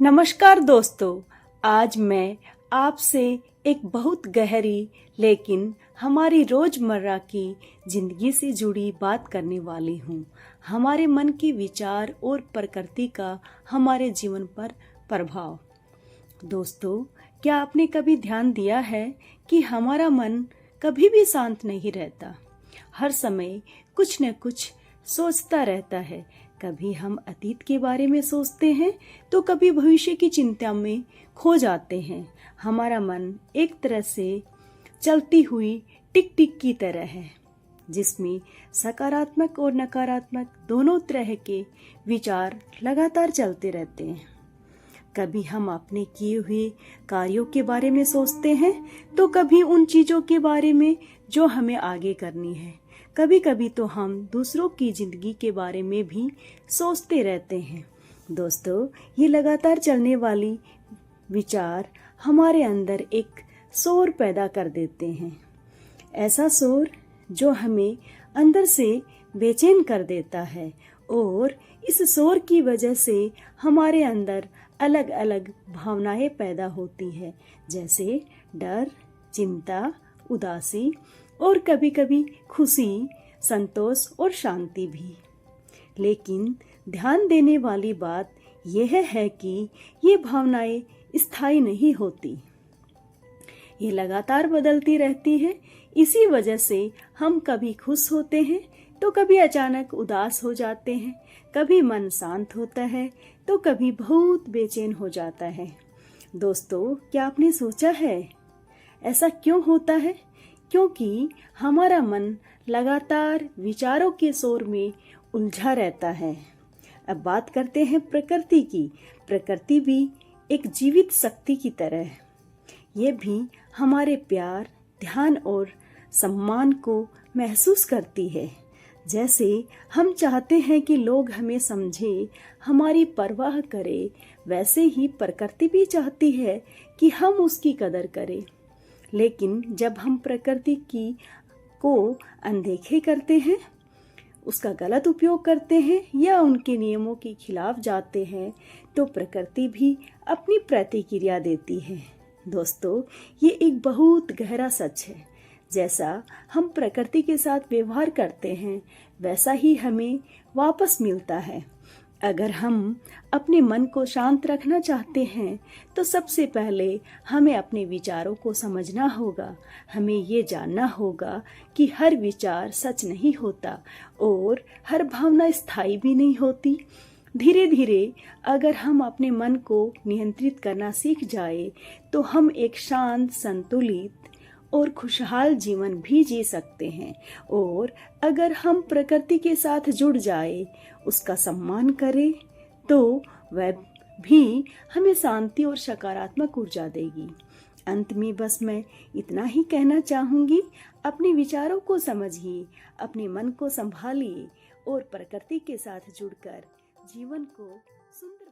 नमस्कार दोस्तों, आज मैं आपसे एक बहुत गहरी लेकिन हमारी रोजमर्रा की जिंदगी से जुड़ी बात करने वाली हूँ। हमारे मन के विचार और प्रकृति का हमारे जीवन पर प्रभाव। दोस्तों, क्या आपने कभी ध्यान दिया है कि हमारा मन कभी भी शांत नहीं रहता। हर समय कुछ न कुछ सोचता रहता है। कभी हम अतीत के बारे में सोचते हैं तो कभी भविष्य की चिंता में खो जाते हैं। हमारा मन एक तरह से चलती हुई टिक टिक की तरह है, जिसमें सकारात्मक और नकारात्मक दोनों तरह के विचार लगातार चलते रहते हैं। कभी हम अपने किए हुए कार्यों के बारे में सोचते हैं तो कभी उन चीज़ों के बारे में जो हमें आगे करनी है। कभी कभी तो हम दूसरों की जिंदगी के बारे में भी सोचते रहते हैं। दोस्तों, ये लगातार चलने वाली विचार हमारे अंदर एक शोर पैदा कर देते हैं। ऐसा शोर जो हमें अंदर से बेचैन कर देता है और इस शोर की वजह से हमारे अंदर अलग अलग भावनाएं पैदा होती है, जैसे डर, चिंता, उदासी और कभी कभी खुशी, संतोष और शांति भी। लेकिन ध्यान देने वाली बात यह है कि ये भावनाएं स्थायी नहीं होती, ये लगातार बदलती रहती है। इसी वजह से हम कभी खुश होते हैं तो कभी अचानक उदास हो जाते हैं, कभी मन शांत होता है तो कभी बहुत बेचैन हो जाता है। दोस्तों, क्या आपने सोचा है ऐसा क्यों होता है? क्योंकि हमारा मन लगातार विचारों के शोर में उलझा रहता है। अब बात करते हैं प्रकृति की। प्रकृति भी एक जीवित शक्ति की तरह है। ये भी हमारे प्यार, ध्यान और सम्मान को महसूस करती है। जैसे हम चाहते हैं कि लोग हमें समझे, हमारी परवाह करे, वैसे ही प्रकृति भी चाहती है कि हम उसकी कदर करें। लेकिन जब हम प्रकृति को अनदेखी करते हैं, उसका गलत उपयोग करते हैं या उनके नियमों के खिलाफ जाते हैं, तो प्रकृति भी अपनी प्रतिक्रिया देती है। दोस्तों, ये एक बहुत गहरा सच है। जैसा हम प्रकृति के साथ व्यवहार करते हैं, वैसा ही हमें वापस मिलता है। अगर हम अपने मन को शांत रखना चाहते हैं तो सबसे पहले हमें अपने विचारों को समझना होगा। हमें ये जानना होगा कि हर विचार सच नहीं होता और हर भावना स्थायी भी नहीं होती। धीरे धीरे अगर हम अपने मन को नियंत्रित करना सीख जाए तो हम एक शांत, संतुलित और खुशहाल जीवन भी जी सकते हैं। और अगर हम प्रकृति के साथ जुड़ जाए, उसका सम्मान करें, तो वह भी हमें शांति और सकारात्मक ऊर्जा देगी। अंत में बस मैं इतना ही कहना चाहूँगी, अपने विचारों को समझिए, अपने मन को संभालिए और प्रकृति के साथ जुड़कर जीवन को सुंदर